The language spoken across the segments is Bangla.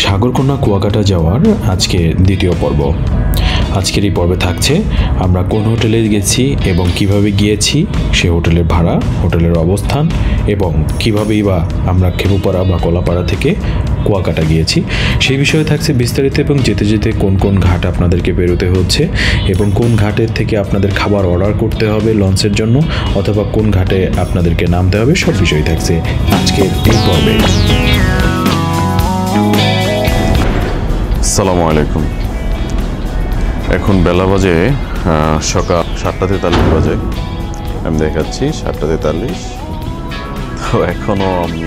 সাগরকন্যা কুয়াকাটা যাওয়ার আজকে দ্বিতীয় পর্ব। আজকের এই পর্বে থাকছে আমরা কোন হোটেলে গেছি এবং কিভাবে গিয়েছি, সে হোটেলের ভাড়া, হোটেলের অবস্থান এবং কীভাবেই বা আমরা খেপুপাড়া বা কলাপাড়া থেকে কুয়াকাটা গিয়েছি সেই বিষয়ে থাকছে বিস্তারিত, এবং যেতে যেতে কোন কোন ঘাট আপনাদেরকে বেরোতে হচ্ছে এবং কোন ঘাটের থেকে আপনাদের খাবার অর্ডার করতে হবে লঞ্চের জন্য, অথবা কোন ঘাটে আপনাদেরকে নামতে হবে, সব বিষয় থাকছে আজকের এই পর্বে। আসসালামু আলাইকুম। এখন বেলা বাজে সকাল 7:43 বাজে, আমি দেখাচ্ছি 7:43। তো এখনও আমি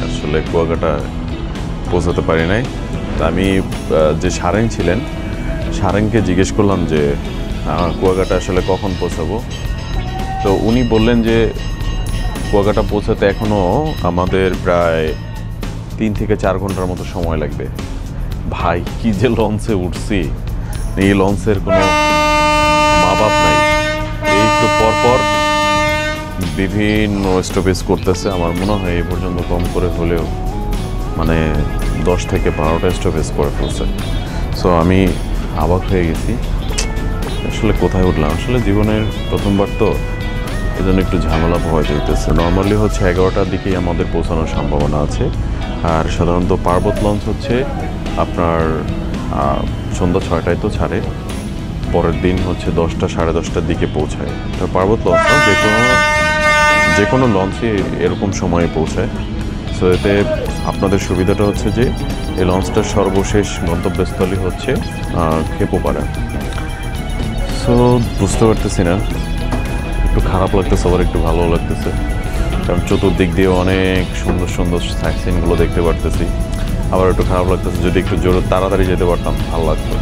আসলে কুয়াকাটা পৌঁছাতে পারি নাই। তা আমি যে সারেং ছিলেন, সারেংকে জিজ্ঞেস করলাম যে কুয়াকাটা আসলে কখন পৌঁছাবো। তো উনি বললেন যে কুয়াকাটা পৌঁছাতে এখনও আমাদের প্রায় 3 থেকে 4 ঘন্টার মতো সময় লাগবে। ভাই, কি যে লঞ্চে উঠছি, এই লঞ্চের কোনো মা বাপ নাই। এই একটু পরপর বিভিন্ন স্টপেজ করতেছে। আমার মনে হয় এই পর্যন্ত কম করে হলেও 10 থেকে 12টা স্টপেজ করে ফেলছে। সো আমি অবাক হয়ে গেছি, আসলে কোথায় উঠলাম। আসলে জীবনের প্রথমবার তো, এই জন্য একটু ঝামেলা ভয় যেতেছে। নর্মালি হচ্ছে 11টার দিকেই আমাদের পৌঁছানোর সম্ভাবনা আছে। আর সাধারণত পার্বত লঞ্চ হচ্ছে আপনার সন্ধ্যা 6টায় তো ছাড়ে, পরের দিন হচ্ছে 10টা সাড়ে 10টার দিকে পৌঁছায়। তো পার্বত লঞ্চ যে কোনো লঞ্চে এরকম সময়ে পৌঁছায়। সো এতে আপনাদের সুবিধাটা হচ্ছে যে এই লঞ্চটার সর্বশেষ গন্তব্যস্থলই হচ্ছে খেপুপাড়া। সো বুঝতে পারতেছি না, একটু খারাপ লাগতেছে, আবার একটু ভালো লাগতেছে, কারণ চতুর্দিক দিয়ে অনেক সুন্দর সুন্দর সাইট সিনগুলো দেখতে পারতেছি। আবার একটু খারাপ লাগতেছে, যদি একটু জোরে তাড়াতাড়ি যেতে পারতাম ভালো লাগতো।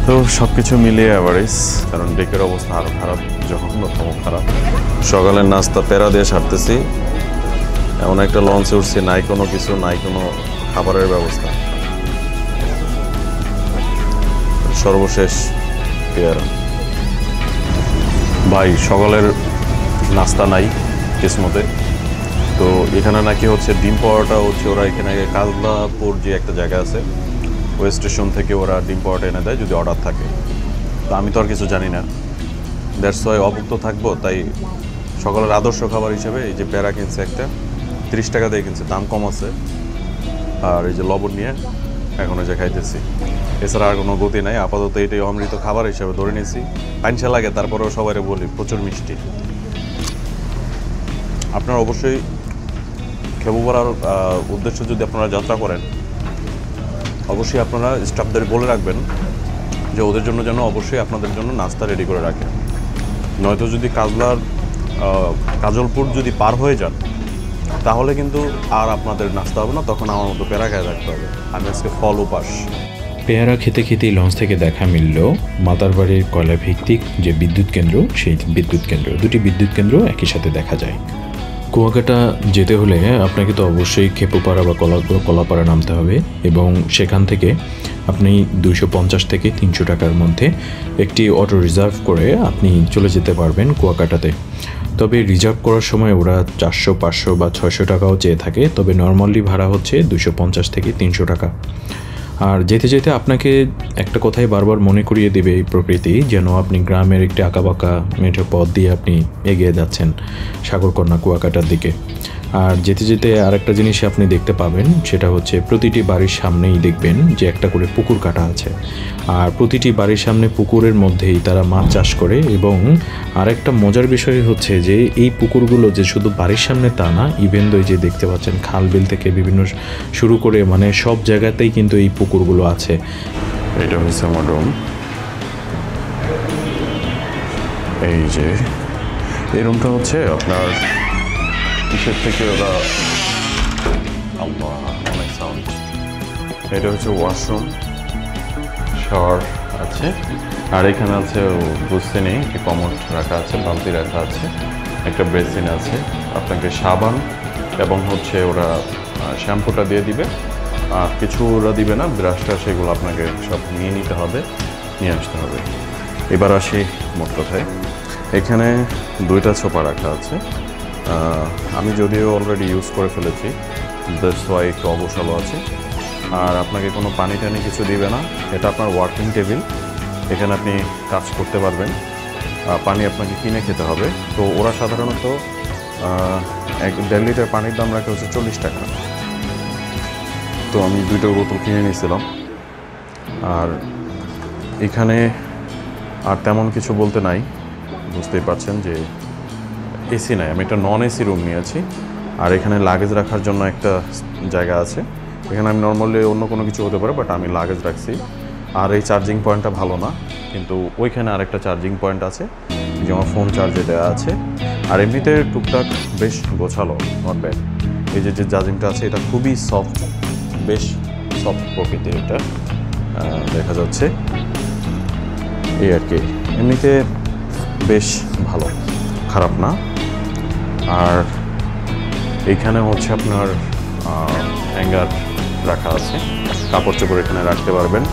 তো সব কিছু মিলিয়ে অ্যাভারেজ, কারণ ডেকের অবস্থা আরও খারাপ, জঘন্যতম খারাপ। সকালের নাস্তা প্যারা দিয়ে সারতেছি, এমন একটা লঞ্চে উঠছি, নাই কোনো কিছু, নাই কোনো খাবারের ব্যবস্থা। সর্বশেষ পেয়ারা। ভাই, সকালের নাস্তা নাই কিসমতে। তো এখানে নাকি হচ্ছে ডিম পাওয়াটা হচ্ছে, ওরা এখানে কাজলাপুর যে একটা জায়গা আছে, ওই স্টেশন থেকে ওরা ডিম পাওয়াটা এনে দেয় যদি অর্ডার থাকে। তো আমি তো আর কিছু জানি না, দ্যাটস ওয়াই অভুক্ত থাকবো। তাই সকালের আদর্শ খাবার হিসেবে এই যে প্যারা কিনছে একটা, 30 টাকা দিয়ে কিনছে, দাম কম আছে। আর এই যে লবণ নিয়ে এখন ওই যে খাইতেছি, এছাড়া আর কোনো গতি নাই। আপাতত এটাই অমৃত খাবার হিসেবে ধরে নিয়েছি। পাইনসা লাগে, তারপরেও সবাই বলি প্রচুর মিষ্টি। আপনারা অবশ্যই খেপুপাড়ার উদ্দেশ্যে যদি আপনারা যাত্রা করেন, অবশ্যই আপনারা স্টাফদের বলে রাখবেন যে ওদের জন্য যেন অবশ্যই আপনাদের জন্য নাস্তা রেডি করে রাখে। নয়তো যদি কাজলপুর যদি পার হয়ে যান, তাহলে কিন্তু আর আপনাদের নাস্তা হবে না, তখন আমার মতো পেয়ারা খেয়ে রাখতে হবে। আমি আজকে ফল উপাস। পেয়ারা খেতে খেতেই লঞ্চ থেকে দেখা মিলল মাতারবাড়ির কয়লা ভিত্তিক যে বিদ্যুৎ কেন্দ্র, সেই বিদ্যুৎ কেন্দ্র, দুটি বিদ্যুৎ কেন্দ্র একই সাথে দেখা যায়। কুয়াকাটা যেতে হলে আপনাকে তো অবশ্যই খেপুপাড়া বা কলাপাড়া নামতে হবে, এবং সেখান থেকে আপনি 250 থেকে 300 টাকার মধ্যে একটি অটো রিজার্ভ করে আপনি চলে যেতে পারবেন কুয়াকাটাতে। তবে রিজার্ভ করার সময় ওরা 400, 500 বা 600 টাকাও চেয়ে থাকে, তবে নর্মালি ভাড়া হচ্ছে 250 থেকে 300 টাকা। আর যেতে যেতে আপনাকে একটা কথাই বারবার মনে করিয়ে দেবে এই প্রকৃতি, যেন আপনি গ্রামের একটি আঁকাবাঁকা মেঠো পথ দিয়ে আপনি এগিয়ে যাচ্ছেন সাগরকন্যা কুয়াকাটার দিকে। আর যেতে যেতে আরেকটা জিনিস আপনি দেখতে পাবেন, সেটা হচ্ছে প্রতিটি বাড়ির সামনেই দেখবেন যে একটা করে পুকুর কাটা আছে। আর প্রতিটি বাড়ির সামনে পুকুরের মধ্যেই তারা মাছ চাষ করে। এবং আরেকটা মজার বিষয় হচ্ছে যে এই পুকুরগুলো যে শুধু বাড়ির সামনে তা না, ইভেন তো যে দেখতে পাচ্ছেন খাল বিল থেকে বিভিন্ন শুরু করে সব জায়গাতেই কিন্তু এই পুকুরগুলো আছে। এটা হচ্ছে আমার রুম। এই যে এই রুমটা হচ্ছে আপনার কিসের থেকে ওরা, অনেক সাউন্ড। এটা হচ্ছে ওয়াশরুম, শাওয়ার আছে। আর এখানে আছে বুঝতে নেই, কমোড রাখা আছে, বালতি রাখা আছে, একটা বেসিন আছে। আপনাকে সাবান এবং হচ্ছে ওরা শ্যাম্পুটা দিয়ে দিবে, আর কিছু ওরা দিবে না, ব্রাশটা সেগুলো আপনাকে সব নিয়ে নিতে হবে, নিয়ে আসতে হবে। এবার আসি মোট কথায়, এখানে 2টা সোফা রাখা আছে। আমি যদিও অলরেডি ইউজ করে ফেলেছি, দ্যাটস ওয়াই একটু অবসালও আছে। আর আপনাকে কোনো পানি টানি কিছু দিবে না। এটা আপনার ওয়ার্কিং টেবিল, এখানে আপনি কাজ করতে পারবেন। পানি আপনাকে কিনে খেতে হবে। তো ওরা সাধারণত 1.5 লিটার পানির দাম রাখে হচ্ছে 40 টাকা। তো আমি 2টা বোতল কিনে নিয়েছিলাম। আর এখানে আর তেমন কিছু বলতে নাই, বুঝতেই পারছেন যে এসি নাই। আমি একটা নন এসি রুম নিয়েছি। আর এখানে লাগেজ রাখার জন্য একটা জায়গা আছে। এখানে আমি নর্মালি অন্য কোনো কিছু হতে পারে, বাট আমি লাগেজ রাখছি। আর এই চার্জিং পয়েন্টটা ভালো না, কিন্তু ওইখানে আরেকটা চার্জিং পয়েন্ট আছে, যে আমার ফোন চার্জে দেওয়া আছে। আর এমনিতে টুকটাক বেশ গোছালো, নট ব্যাড। এই যে চার্জিংটা আছে এটা খুবই সফট, বেশ সফট প্রকৃতির। এটা দেখা যাচ্ছে এই আর কি। এমনিতে বেশ ভালো, খারাপ না। আর এইখানে হচ্ছে আপনার হ্যাঙ্গার রাখা আছে, কাপড় চোপড় এখানে রাখতে পারবেন।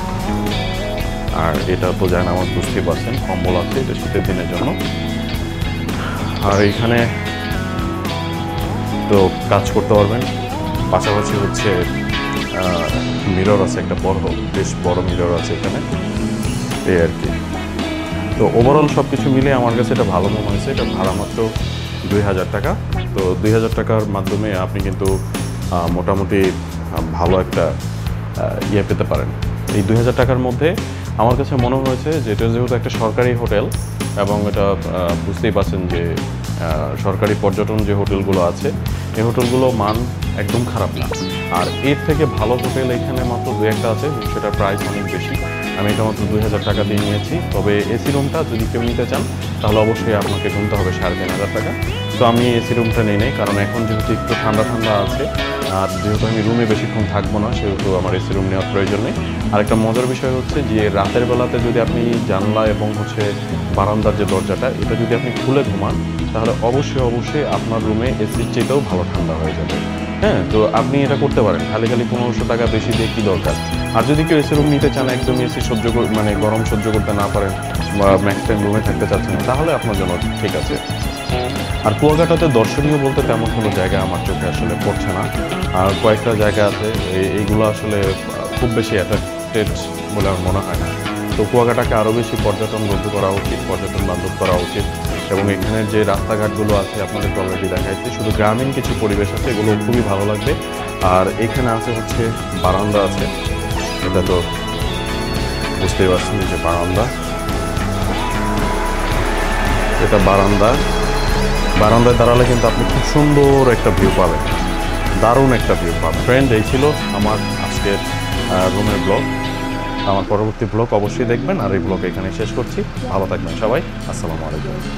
আর এটা তো জানেন আমার, বুঝতেই পারছেন, কম্বল আছে, এটা শীতের দিনের জন্য। আর এইখানে তো কাজ করতে পারবেন। পাশাপাশি হচ্ছে মিরর আছে, একটা বেশ বড় মিরর আছে এখানে, এই আর কি। তো ওভারঅল সব কিছু মিলে আমার কাছে এটা ভালো মনে হয়েছে। এটা ভাড়া মাত্র 2000 টাকা। তো 2000 টাকার মাধ্যমে আপনি কিন্তু মোটামুটি ভালো একটা ইয়ে পেতে পারেন। এই 2000 টাকার মধ্যে আমার কাছে মনে হয়েছে যে এটা যেহেতু একটা সরকারি হোটেল, এবং এটা বুঝতেই পারছেন যে সরকারি পর্যটন যে হোটেলগুলো আছে, এই হোটেলগুলো মান একদম খারাপ না। আর এর থেকে ভালো হোটেল এখানে মাত্র 2-1টা আছে, সেটার প্রাইস অনেক বেশি। আমি এটা মাত্র 2000 টাকা দিয়ে নিয়েছি। তবে এসি রুমটা যদি কেউ নিতে চান তাহলে অবশ্যই আপনাকে গুনতে হবে 3500 টাকা। তো আমি এসি রুমটা নিই নাই, কারণ এখন যেহেতু একটু ঠান্ডা ঠান্ডা আছে, আর যেহেতু আমি রুমে বেশিক্ষণ থাকবো না, সেহেতু আমার এসি রুম নেওয়ার প্রয়োজন নেই। আরেকটা মজার বিষয় হচ্ছে যে রাতের বেলাতে যদি আপনি জানলা এবং হচ্ছে বারান্দার যে দরজাটা, এটা যদি আপনি খুলে ঘুমান, তাহলে অবশ্যই আপনার রুমে এসির চেয়েতেও ভালো ঠান্ডা হয়ে যাবে। হ্যাঁ, তো আপনি এটা করতে পারেন। খালি 1500 টাকা বেশি দিয়ে কী দরকার। আর যদি কেউ এসি রুম নিতে চান, একদমই এসি মানে গরম সহ্য করতে না পারেন, বা ম্যাক্স টাইম রুমে থাকতে চাচ্ছেন, তাহলে আপনার জন্য ঠিক আছে। আর কুয়াকাটাতে দর্শনীয় বলতে তেমন কোনো জায়গা আমার চোখে আসলে পড়ছে না। আর কয়েকটা জায়গা আছে, এইগুলো আসলে খুব বেশি অ্যাট্রাক্টেড বলে আমার মনে হয় না। তো কুয়াকাটাকে আরও বেশি পর্যটন বন্ধু করা উচিত, পর্যটন বান্ধব করা উচিত। এবং এখানের যে রাস্তাঘাটগুলো আছে আপনাদেরকে অলরেডি দেখাইছি, শুধু গ্রামীণ কিছু পরিবেশ আছে, এগুলো খুবই ভালো লাগবে। আর এখানে আছে হচ্ছে বারান্দা আছে, এটা তো বুঝতেই পারছেন যে বারান্দা, এটা বারান্দায় দাঁড়ালে কিন্তু আপনি খুব সুন্দর একটা ভিউ পাবেন, দারুণ একটা ভিউ পাবেন। ফ্রেন্ড, এই ছিল আমার আজকের রুমের ব্লগ। আমার পরবর্তী ব্লগ অবশ্যই দেখবেন। আর এই ব্লগ এখানে শেষ করছি। ভালো থাকবেন সবাই। আসসালামু আলাইকুম।